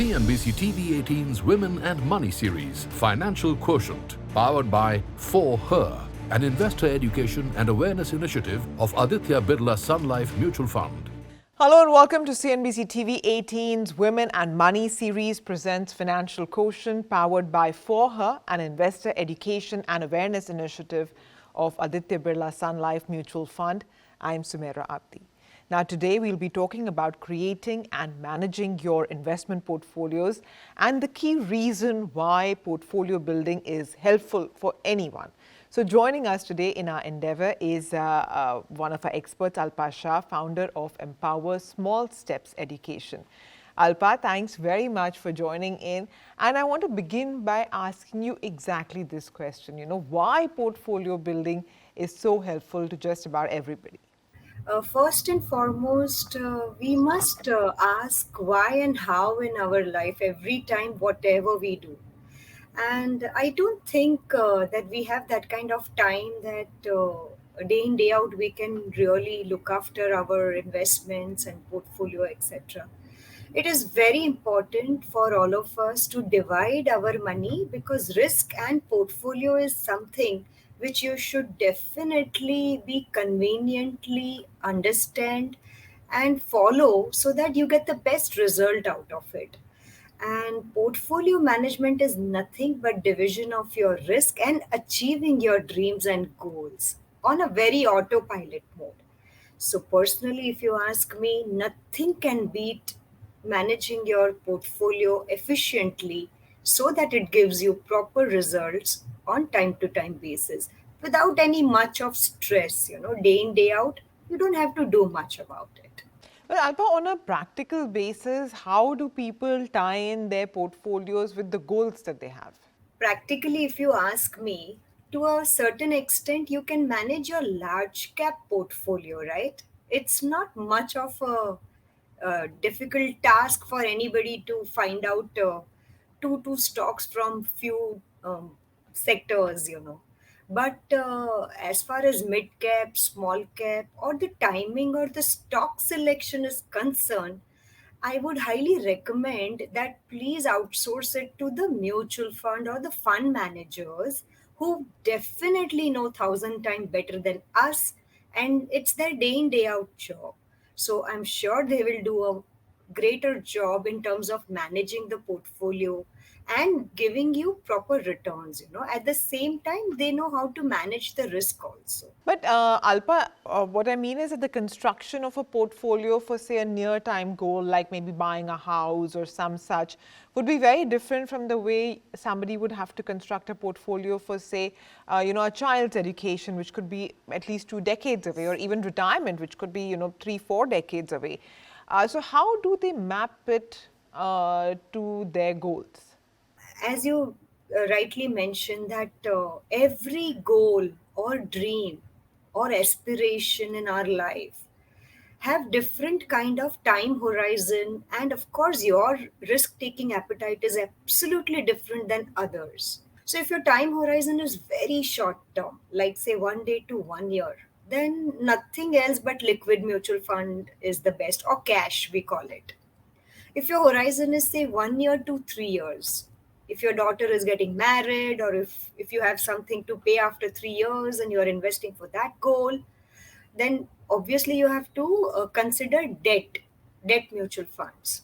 CNBC TV 18's Women and Money series, Financial Quotient, powered by For Her, an investor education and awareness initiative of Aditya Birla Sun Life Mutual Fund. Hello and welcome to CNBC TV 18's Women and Money series presents Financial Quotient, powered by For Her, an investor education and awareness initiative of Aditya Birla Sun Life Mutual Fund. I'm Sumaira Abdi. Now today we'll be talking about creating and managing your investment portfolios and the key reason why portfolio building is helpful for anyone. So joining us today in our endeavor is one of our experts, Alpa Shah, founder of Empower Small Steps Education. Alpa, thanks very much for joining in. And I want to begin by asking you exactly this question, why portfolio building is so helpful to just about everybody? First and foremost, we must ask why and how in our life every time, whatever we do. And I don't think that we have that kind of time that day in, day out, we can really look after our investments and portfolio, etc. It is very important for all of us to divide our money because risk and portfolio is something which you should definitely be conveniently understand and follow so that you get the best result out of it. And portfolio management is nothing but division of your risk and achieving your dreams and goals on a very autopilot mode. So, personally, if you ask me, nothing can beat managing your portfolio efficiently so that it gives you proper results on time to time basis without any much of stress, day in, day out. You don't have to do much about it. Well, Alpa, on a practical basis, how do people tie in their portfolios with the goals that they have? Practically, if you ask me, to a certain extent, you can manage your large cap portfolio, right? It's not much of a difficult task for anybody to find out two stocks from few sectors. But as far as mid cap, small cap, or the timing or the stock selection is concerned, I would highly recommend that please outsource it to the mutual fund or the fund managers who definitely know thousand times better than us, and it's their day in day out job. So I'm sure they will do a greater job in terms of managing the portfolio and giving you proper returns. At the same time, they know how to manage the risk also. But Alpa, what I mean is that the construction of a portfolio for, say, a near-time goal, like maybe buying a house or some such, would be very different from the way somebody would have to construct a portfolio for, say, a child's education, which could be at least 2 decades away, or even retirement, which could be, 3, 4 decades away. So how do they map it to their goals? As you rightly mentioned, that every goal or dream or aspiration in our life have different kind of time horizon, and of course your risk taking appetite is absolutely different than others. So if your time horizon is very short term, like say 1 day to 1 year, then nothing else but liquid mutual fund is the best, or cash we call it. If your horizon is say 1 year to 3 years, if your daughter is getting married, or if you have something to pay after 3 years and you're investing for that goal, then obviously you have to consider debt mutual funds.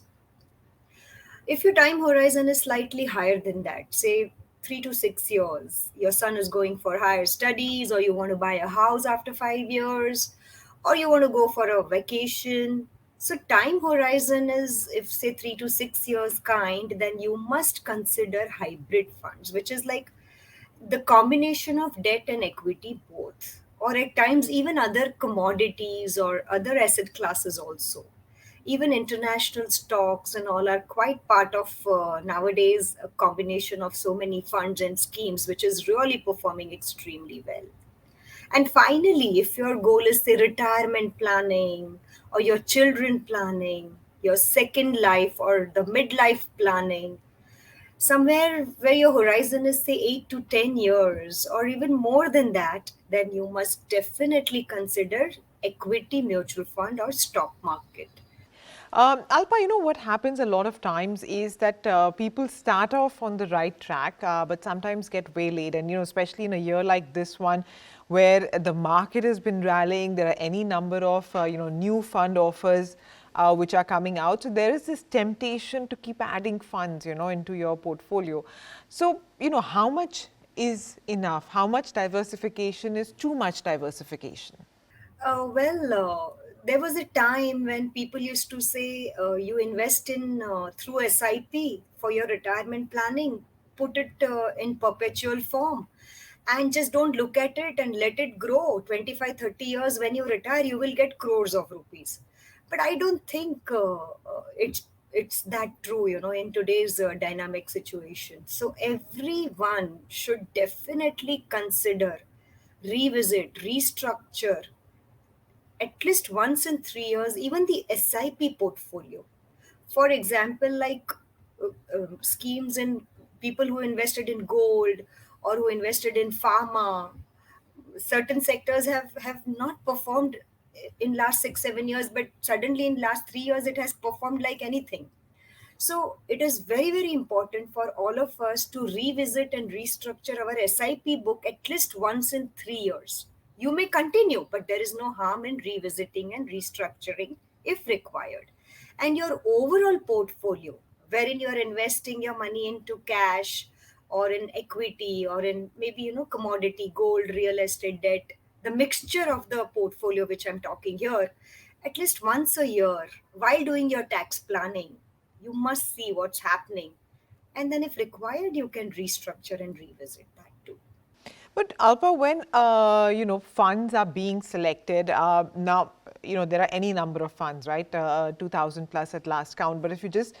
If your time horizon is slightly higher than that, say 3 to 6 years, your son is going for higher studies, or you want to buy a house after 5 years, or you want to go for a vacation. So, time horizon is, if say 3 to 6 years kind, then you must consider hybrid funds, which is like the combination of debt and equity both, or at times even other commodities or other asset classes also. Even international stocks and all are quite part of nowadays a combination of so many funds and schemes, which is really performing extremely well. And finally, if your goal is say retirement planning, or your children planning, your second life or the midlife planning, somewhere where your horizon is say 8 to 10 years or even more than that, then you must definitely consider equity mutual fund or stock market. Alpa, what happens a lot of times is that people start off on the right track, but sometimes get waylaid. And, especially in a year like this one, where the market has been rallying, there are any number of, new fund offers which are coming out. So there is this temptation to keep adding funds, into your portfolio. So, how much is enough? How much diversification is too much diversification? There was a time when people used to say you invest in through SIP for your retirement planning, put it in perpetual form, and just don't look at it and let it grow 25, 30 years. When you retire, you will get crores of rupees. But I don't think it's that true, in today's dynamic situation. So everyone should definitely consider, revisit, restructure at least once in 3 years, even the SIP portfolio. For example, like schemes in people who invested in gold or who invested in pharma. Certain sectors have not performed in last 6 7 years, but suddenly in last 3 years it has performed like anything. So it is very, very important for all of us to revisit and restructure our SIP book at least once in 3 years. You may continue, but there is no harm in revisiting and restructuring if required. And your overall portfolio, wherein you are investing your money into cash or in equity or in maybe commodity, gold, real estate, debt, the mixture of the portfolio which I'm talking here, at least once a year while doing your tax planning, you must see what's happening, and then if required you can restructure and revisit that too. But Alpa, when funds are being selected, now there are any number of funds, right? 2,000 plus at last count. But if you just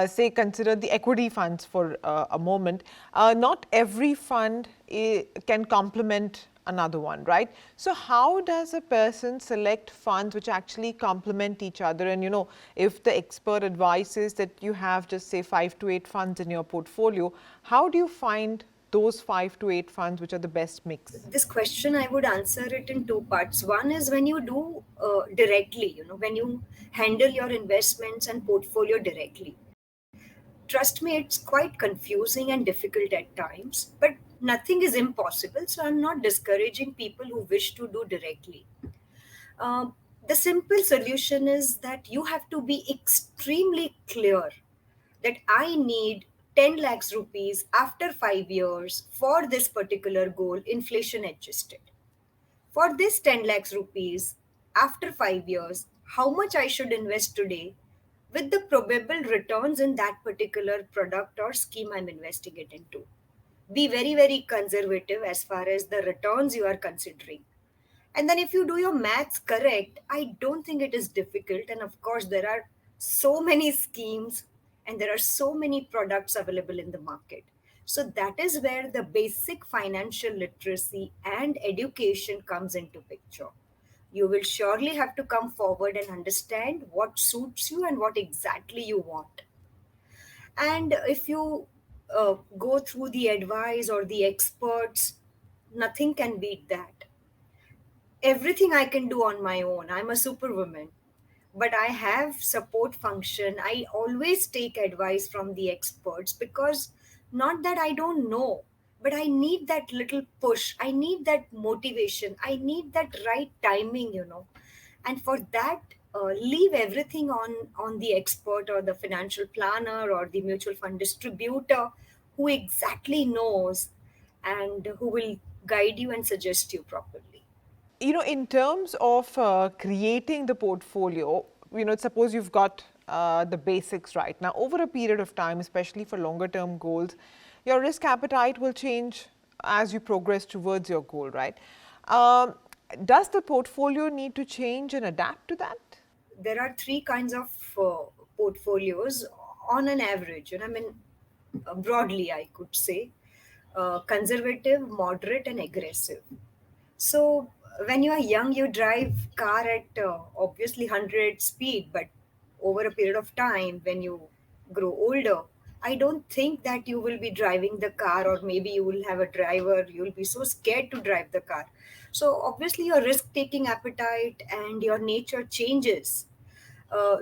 say consider the equity funds for a moment, not every fund can complement another one, right? So how does a person select funds which actually complement each other? And if the expert advises that you have just say 5 to 8 funds in your portfolio, how do you find those 5 to 8 funds which are the best mix? This question I would answer it in two parts. One is when you do directly, when you handle your investments and portfolio directly. Trust me, it's quite confusing and difficult at times, but nothing is impossible. So I'm not discouraging people who wish to do directly. Um, the simple solution is that you have to be extremely clear that I need 10 lakhs rupees after 5 years for this particular goal, inflation adjusted. For this 10 lakhs rupees after 5 years, how much I should invest today with the probable returns in that particular product or scheme I'm investing it into. Be very, very conservative as far as the returns you are considering. And then if you do your maths correct, I don't think it is difficult. And of course, there are so many schemes and there are so many products available in the market. So that is where the basic financial literacy and education comes into picture. You will surely have to come forward and understand what suits you and what exactly you want. And if you go through the advice or the experts, nothing can beat that. Everything I can do on my own. I'm a superwoman. But I have support function. I always take advice from the experts because not that I don't know, but I need that little push. I need that motivation. I need that right timing. And for that, leave everything on the expert or the financial planner or the mutual fund distributor who exactly knows and who will guide you and suggest you properly. In terms of creating the portfolio, suppose you've got the basics right. Now, over a period of time, especially for longer term goals, your risk appetite will change as you progress towards your goal, right? Um, does the portfolio need to change and adapt to that? There are three kinds of portfolios on an average, and I mean, broadly, I could say conservative, moderate, and aggressive. So when you are young, you drive car at obviously 100 speed, but over a period of time, when you grow older, I don't think that you will be driving the car, or maybe you will have a driver. You will be so scared to drive the car. So obviously, your risk-taking appetite and your nature changes.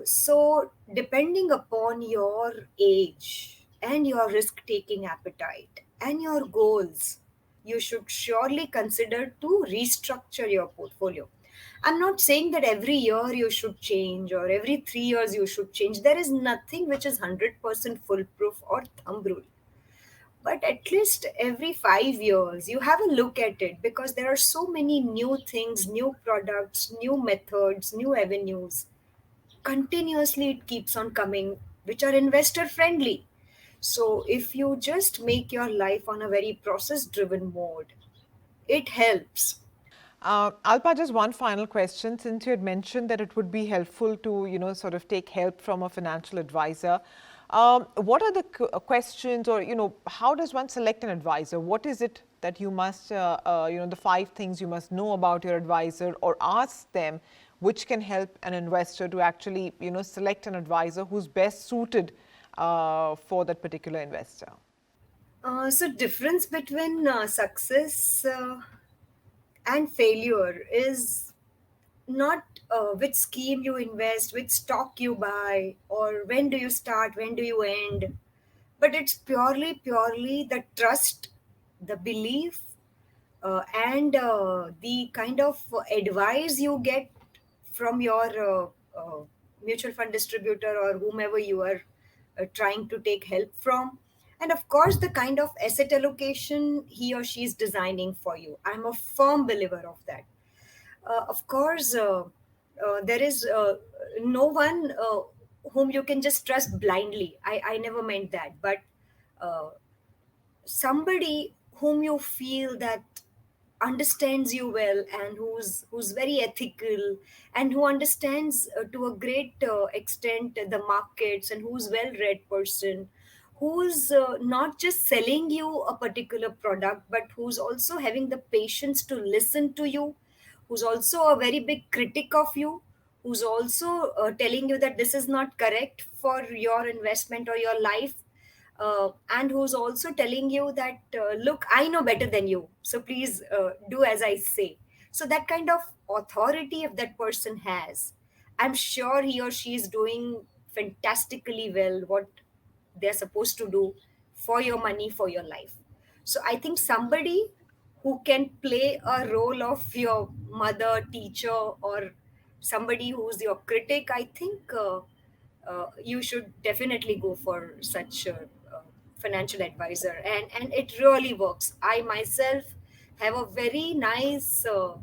So, depending upon your age and your risk taking appetite and your goals, you should surely consider to restructure your portfolio. I'm not saying that every year you should change or every 3 years you should change. There is nothing which is 100% foolproof or thumb rule. But at least every 5 years, you have a look at it because there are so many new things, new products, new methods, new avenues. Continuously, it keeps on coming, which are investor friendly. So, if you just make your life on a very process driven mode, it helps. Alpa, just one final question. Since you had mentioned that it would be helpful to, sort of take help from a financial advisor, what are the questions, or, how does one select an advisor? What is it that you must, the 5 things you must know about your advisor or ask them, which can help an investor to actually, select an advisor who's best suited for that particular investor? So, difference between success and failure is not which scheme you invest, which stock you buy, or when do you start, when do you end, but it's purely the trust, the belief, and the kind of advice you get from your mutual fund distributor or whomever you are trying to take help from. And of course, the kind of asset allocation he or she is designing for you. I'm a firm believer of that. Of course, there is no one whom you can just trust blindly. I never meant that. But uh, somebody whom you feel that understands you well and who's very ethical and who understands to a great extent the markets, and who's well read person, who's not just selling you a particular product but who's also having the patience to listen to you, who's also a very big critic of you, who's also telling you that this is not correct for your investment or your life, and who's also telling you that, look, I know better than you, so please do as I say. So, that kind of authority, if that person has, I'm sure he or she is doing fantastically well what they're supposed to do for your money, for your life. So, I think somebody who can play a role of your mother, teacher, or somebody who's your critic, I think you should definitely go for such a financial advisor, and it really works. I myself have a very nice uh,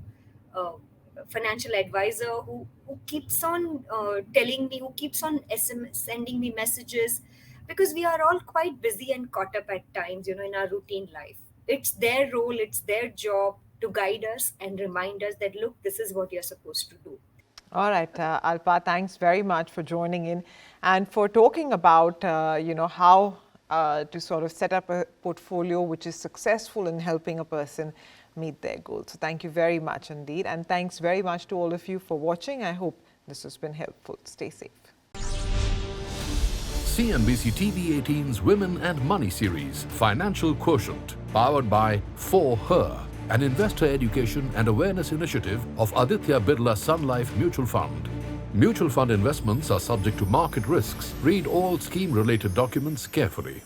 financial advisor who keeps on telling me, who keeps on SMS, sending me messages, because we are all quite busy and caught up at times, in our routine life. It's their role, it's their job to guide us and remind us that, look, this is what you're supposed to do. All right, Alpa, thanks very much for joining in and for talking about, how to sort of set up a portfolio which is successful in helping a person meet their goals. So thank you very much indeed. And thanks very much to all of you for watching. I hope this has been helpful. Stay safe. CNBC TV 18's Women and Money series, Financial Quotient, powered by For Her, an investor education and awareness initiative of Aditya Birla Sun Life Mutual Fund. Mutual fund investments are subject to market risks. Read all scheme-related documents carefully.